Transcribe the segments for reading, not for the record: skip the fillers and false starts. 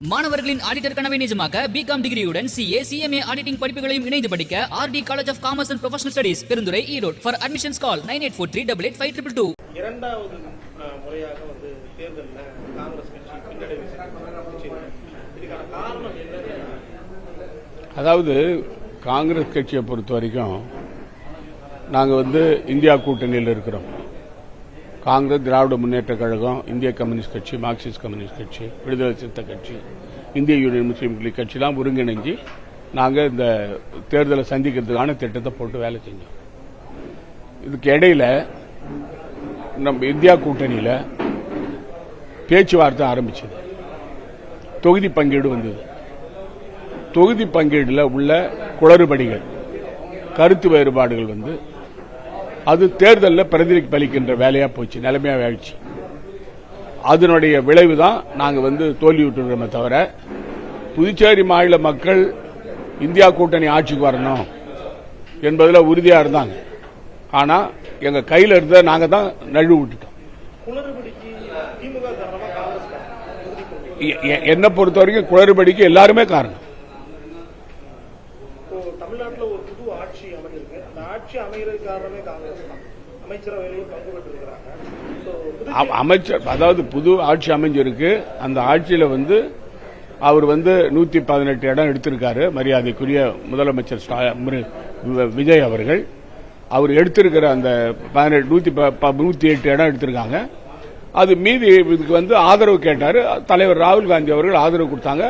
மாணவர்களின் ஆடிட்டர் கனவை நிஜமாக்க பிகாம் டிகிரியுடன் சிஏ சிஎம்ஏ ஆடிட்டிங் படிப்புகளையும் இணைந்து படிக்க RD college of commerce and professional studies Perundurai Erode. For admissions call 9843885222. இரண்டாவது முறையாக வந்து தேர்தலில் காங்கிரஸ் கட்சி பின்னடைவு இதுக்கான காரணம் என்ன? அதாவது காங்கிரஸ் கட்சியை பொறுத்த வரைக்கும் நாங்கள் வந்து இந்தியா கூட்டணியில் இருக்கிறோம். காங்கிரஸ், திராவிட முன்னேற்ற கழகம், இந்திய கம்யூனிஸ்ட் கட்சி, மார்க்சிஸ்ட் கம்யூனிஸ்ட் கட்சி, விடுதலை சிறுத்தை கட்சி, இந்திய யூனியன் முஸ்லீம் லீக் கட்சிலாம் ஒருங்கிணைஞ்சு நாங்கள் இந்த தேர்தலை சந்திக்கிறதுக்கான திட்டத்தை போட்டு வேலை செஞ்சோம். இதுக்கு இடையில நம்ம இந்தியா கூட்டணியில் பேச்சுவார்த்தை ஆரம்பிச்சது. தொகுதி பங்கீடு வந்தது. தொகுதி பங்கீடுல உள்ள குளறுபடிகள், கருத்து வேறுபாடுகள் வந்து அது தேர்தலில் பிரதிபலிக்கின்ற வேலையா போச்சு, நிலைமையா ஆயிடுச்சு. அதனுடைய விளைவு தான் நாங்கள் வந்து தோல்வியுற்றோமே தவிர, புதுச்சேரி மாநில மக்கள் இந்தியா கூட்டணி ஆட்சிக்கு வரணும் என்பதில் உறுதியா இருந்தாங்க. ஆனா எங்க கையில் இருந்த நாங்க தான் நழுவு விட்டுட்டோம். என்ன பொறுத்த வரைக்கும் குளறுபடிக்கு எல்லாருமே காரணம். தமிழ்நாட்டில் ஒரு புது ஆட்சி அமைஞ்சிருக்கு. அந்த ஆட்சி அமைகிறது காரணமே காங்கிரஸ் தான். அமைச்சரவையில் பங்கு பெற்றிருக்கிறாங்க. அமைச்சர், அதாவது புது ஆட்சி அமைஞ்சிருக்கு. அந்த ஆட்சியில வந்து அவர் வந்து 118 இடம் எடுத்திருக்காரு. மரியாதைக்குரிய முதலமைச்சர் விஜய் அவர்கள் அவர் எடுத்திருக்கிற அந்த 108 இடம் எடுத்திருக்காங்க. அது மீதி இதுக்கு வந்து ஆதரவு கேட்டாரு. தலைவர் ராகுல் காந்தி அவர்கள் ஆதரவு கொடுத்தாங்க,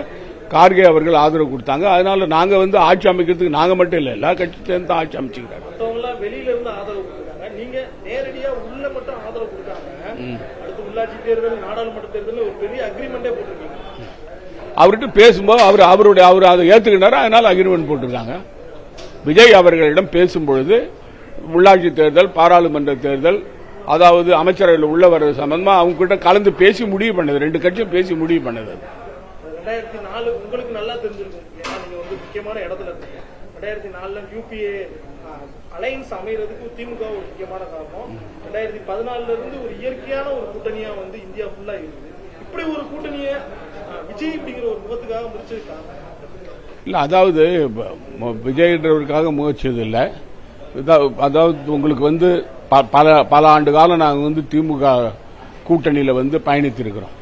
கார்கே அவர்கள் ஆதரவு கொடுத்தாங்க. அதனால நாங்க வந்து ஆட்சி அமைக்கிறதுக்கு நாங்க மட்டும் இல்ல, எல்லா கட்சி சேர்ந்து ஆட்சி அமைச்சுக்கிறாங்க. வெளியில இருந்து ஆதரவு கொடுத்தாங்க, நீங்க நேரடியா உள்ள மட்டும் ஆதரவு கொடுத்தாங்க. அடுத்து உள்ளாட்சி தேர்தல், நாடாளுமன்ற தேர்தல் ஒரு பெரிய அக்ரிமெண்டே போட்டிருக்கீங்க. அவர்கிட்ட பேசும்போது அவர் அதை ஏத்துக்கிட்டாரு. அதனால அக்ரிமெண்ட் போட்டிருக்காங்க. விஜய் அவர்களிடம் பேசும்பொழுது உள்ளாட்சி தேர்தல், பாராளுமன்ற தேர்தல், அதாவது அமைச்சரவையில் உள்ள வர்றது சம்பந்தமா அவங்க கிட்ட கலந்து பேசி முடிவு பண்ணது. ரெண்டு கட்சியும் பேசி முடிவு பண்ணது. 2004 உங்களுக்கு நல்லா தெரிஞ்சிருக்கும், ஏன்னா நீங்க வந்து முக்கியமான இடத்துல இருக்கீங்க. 2004 யூபிஏ அலையன்ஸ் அமைகிறதுக்கு திமுக ஒரு முக்கியமான காரணம். 2014 இருந்து ஒரு இயற்கையான ஒரு கூட்டணியா வந்து இந்தியா ஃபுல்லா இருக்குது. இப்படி ஒரு கூட்டணியை விஜய் அப்படிங்கிற ஒரு முகத்துக்காக முடிச்சிருக்காங்க. இல்ல, அதாவது விஜய்ன்றவருக்காக முயற்சியது இல்லை. அதாவது உங்களுக்கு வந்து பல ஆண்டு காலம் நாங்கள் வந்து திமுக கூட்டணியில வந்து பயணித்திருக்கிறோம்.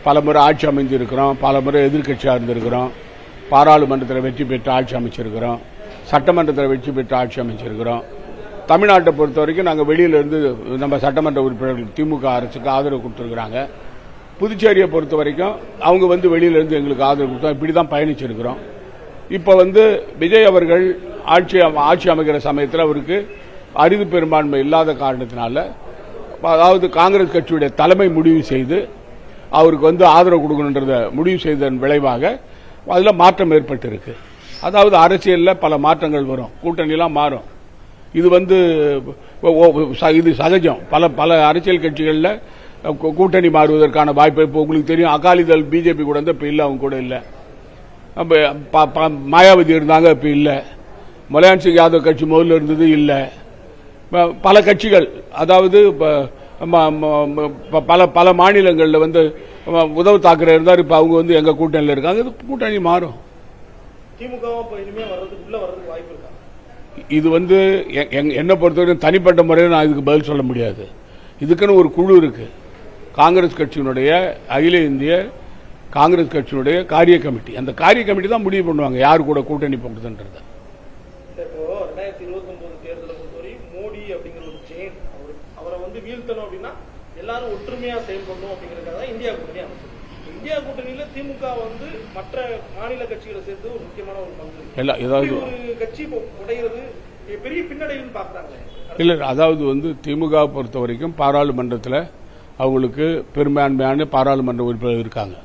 பல முறை ஆட்சி அமைஞ்சிருக்கிறோம், பல முறை எதிர்கட்சியாக இருந்திருக்கிறோம், பாராளுமன்றத்தில் வெற்றி பெற்று ஆட்சி அமைச்சிருக்கிறோம், சட்டமன்றத்தில் வெற்றி பெற்று ஆட்சி அமைச்சிருக்கிறோம். தமிழ்நாட்டை பொறுத்த வரைக்கும் நாங்கள் வெளியில இருந்து நம்ம சட்டமன்ற உறுப்பினர்கள் திமுக அரசுக்கு ஆதரவு கொடுத்திருக்கிறாங்க. புதுச்சேரியை பொறுத்த வரைக்கும் அவங்க வந்து வெளியில இருந்து எங்களுக்கு ஆதரவு கொடுத்தோம். இப்படிதான் பயணிச்சிருக்கிறோம். இப்ப வந்து விஜய் அவர்கள் ஆட்சி அமைக்கிற சமயத்தில் அவருக்கு அறுதி பெரும்பான்மை இல்லாத காரணத்தினால, அதாவது காங்கிரஸ் கட்சியுடைய தலைமை முடிவு செய்து அவருக்கு வந்து ஆதரவு கொடுக்கணுன்றத முடிவு செய்ததன் விளைவாக அதுல மாற்றம் ஏற்பட்டிருக்கு. அதாவது அரசியல்ல பல மாற்றங்கள் வரும், கூட்டணிலாம் மாறும். இது வந்து இது சகஜம். பல அரசியல் கட்சிகள்ல கூட்டணி மாறுவதற்கான வாய்ப்பு. இப்போ உங்களுக்கு தெரியும், அகாலிதள் பிஜேபி கூட இப்ப இல்ல, அவங்க கூட இல்ல. மாயாவதி இருந்தாங்க, இப்ப இல்ல. முலாயம் சிங் யாதவ் கட்சி முதல்ல இருந்தது, இல்ல. பல கட்சிகள், அதாவது பல மாநிலங்களில் வந்து உத்தவ் தாக்கரே இருந்தார், இப்ப அவங்க வந்து எங்க கூட்டணியில் இருக்காங்க. கூட்டணி மாறும். இது வந்து என்ன பொறுத்தவரைக்கும் தனிப்பட்ட முறையில் நான் இதுக்கு பதில் சொல்ல முடியாது. இதுக்குன்னு ஒரு குழு இருக்கு, காங்கிரஸ் கட்சியினுடைய, அகில இந்திய காங்கிரஸ் கட்சியினுடைய காரிய கமிட்டி. அந்த காரிய கமிட்டி தான் முடிவு பண்ணுவாங்க யாரு கூட கூட்டணி போகுதுன்றத. வீழ்த்தணும் அப்படின்னா எல்லாரும் ஒற்றுமையா செயல்படணும் அப்படிங்கறதுக்காக இந்தியா கூட்டணி அமைச்சது. இந்தியா கூட்டணியில திமுக வந்து மற்ற மாநில கட்சிகளை சேர்த்து ஒரு முக்கியமான ஒரு பங்கு. ஒரு கட்சி உடையிறது பெரிய பின்னடைவுன்னு பாக்குறாங்க. இல்ல, அதாவது வந்து திமுக பொறுத்த வரைக்கும் பாராளுமன்றத்தில் அவங்களுக்கு பெரும்பான்மையான பாராளுமன்ற உறுப்பினர் இருக்காங்க.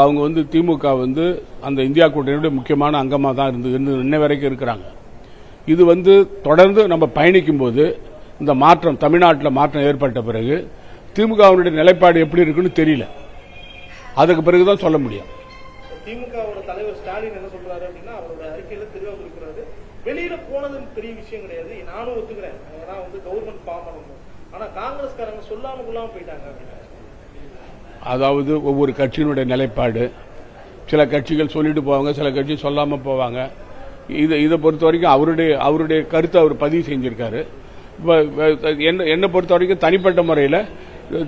அவங்க வந்து திமுக வந்து அந்த இந்தியா கூட்டணியுடைய முக்கியமான அங்கமாக தான் இன்ன வரைக்கும் இருக்கிறாங்க. இது வந்து தொடர்ந்து நம்ம பயணிக்கும் போது இந்த மாற்றம், தமிழ்நாட்டில் மாற்றம் ஏற்பட்ட பிறகு திமுகவுடைய நிலைப்பாடு எப்படி இருக்குன்னு தெரியல. அதுக்கு பிறகுதான் சொல்ல முடியும். திமுகவோட தலைவர் ஸ்டாலின் என்ன சொல்றாரு அப்படின்னா, அவரோட அறிக்கையில தெளிவா கொடுக்கிறாரு, வெளியில போனது பெரிய விஷயம் கிடையாது, நானும் ஒத்துக்கிறேன், ஏன்னா வந்து கவர்மெண்ட் ஃபார்ம் பண்ணணும். ஆனா காங்கிரஸ்காரங்க சொல்லாம கொள்ளாம போயிட்டாங்க அப்படின்னா அதாவது ஒவ்வொரு கட்சியினுடைய நிலைப்பாடு, சில கட்சிகள் சொல்லிட்டு போவாங்க, சில கட்சி சொல்லாமல் போவாங்க. இதை பொறுத்த வரைக்கும் அவருடைய கருத்தை அவர் பதிவு செஞ்சிருக்காரு. என்னை பொறுத்த வரைக்கும் தனிப்பட்ட முறையில்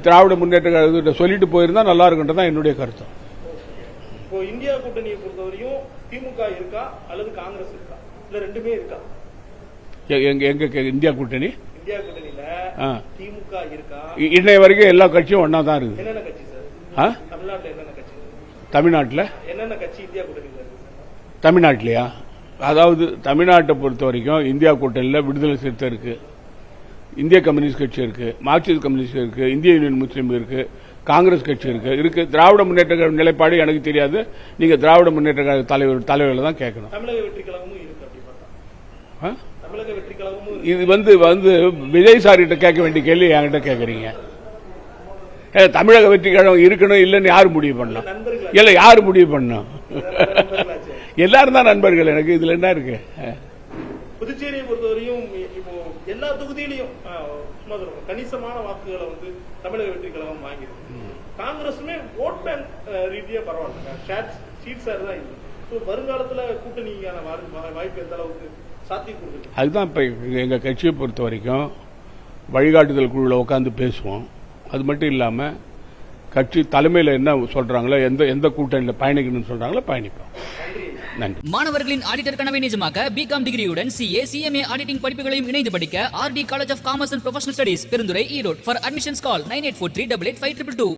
திராவிட முன்னேற்ற கழகத்தை சொல்லிட்டு போயிருந்தா நல்லா இருக்குன்றதான் என்னுடைய கருத்து. இப்போ இந்தியா கூட்டணியை பொறுத்தவரையும் திமுக இருக்கா அல்லது காங்கிரஸ் இருக்கா, இல்ல ரெண்டுமே இருக்கா? எங்க இந்தியா கூட்டணியில திமுக இருக்கா? இன்னைய வரைக்கும் எல்லா கட்சியும் ஒன்னா தான் இருக்கு. என்னென்ன கட்சி சார்? தமிழ்நாட்டில் என்னென்ன கட்சி? தமிழ்நாட்டில் என்னென்ன கட்சி இந்தியா கூட்டணியில இருக்கு? தமிழ்நாட்டிலையா? அதாவது தமிழ்நாட்டை பொறுத்த வரைக்கும் இந்தியா கூட்டணியில் விடுதலை சிறுத்தை இருக்கு, இந்திய கம்யூனிஸ்ட் கட்சி இருக்கு, மார்க்சிஸ்ட் கம்யூனிஸ்ட் இருக்கு, இந்திய யூனியன் முஸ்லீம் இருக்கு, காங்கிரஸ் கட்சி இருக்கு. திராவிட முன்னேற்ற கழக நிலைப்பாடு எனக்கு தெரியாது. நீங்க திராவிட முன்னேற்ற கழக தலைவர்களை தான் கேட்கணும். தமிழக வெற்றி கழகமும் இருக்கு. அப்படி பார்த்தா தமிழக வெற்றி கழகமும் இது வந்து விஜய் சார் கிட்ட கேட்க வேண்டிய கேள்வி என்கிட்ட கேட்கறீங்க. தமிழக வெற்றி கழகம் இருக்கணும் இல்லன்னு யாரு முடிவு பண்ணலாம்? இல்ல யாரு முடிவு பண்ணணும்? எல்லாரும் தான் நண்பர்கள். எனக்கு இதுல என்ன இருக்கு? புதுச்சேரியை பொறுத்தவரையும் இப்போ எல்லா தொகுதியிலையும் கணிசமான வாக்குகளை வந்து தமிழக வெற்றி கழகம் வாங்கியிருக்கு. காங்கிரசுமே ஓட் பேங்க் ரீதியா பரவாயில்ல, சீட்ஸா தான் இல்லை. வருங்காலத்துல கூட்டணிக்கான வாய்ப்பு எந்த அளவுக்கு சாத்தியம்? அதுதான் இப்ப எங்க கட்சியை பொறுத்த வரைக்கும் வழிகாட்டுதல் குழுவில் உட்காந்து பேசுவோம். அது மட்டும் இல்லாம கட்சி தலைமையில் என்ன சொல்றாங்களோ, எந்த கூட்டணியில் பயணிக்கணும்னு சொல்றாங்களோ பயணிப்போம். நன்றி. மாணவர்களின் ஆடிட்டர் கனவை நிஜமாக்க பிகாம் டிகிரியுடன் CA CMA ஆடிட்டிங் படிப்புகளையும் இணைந்து படிக்க RD college of commerce and professional studies Perundurai Erode. For admissions call 9843885522.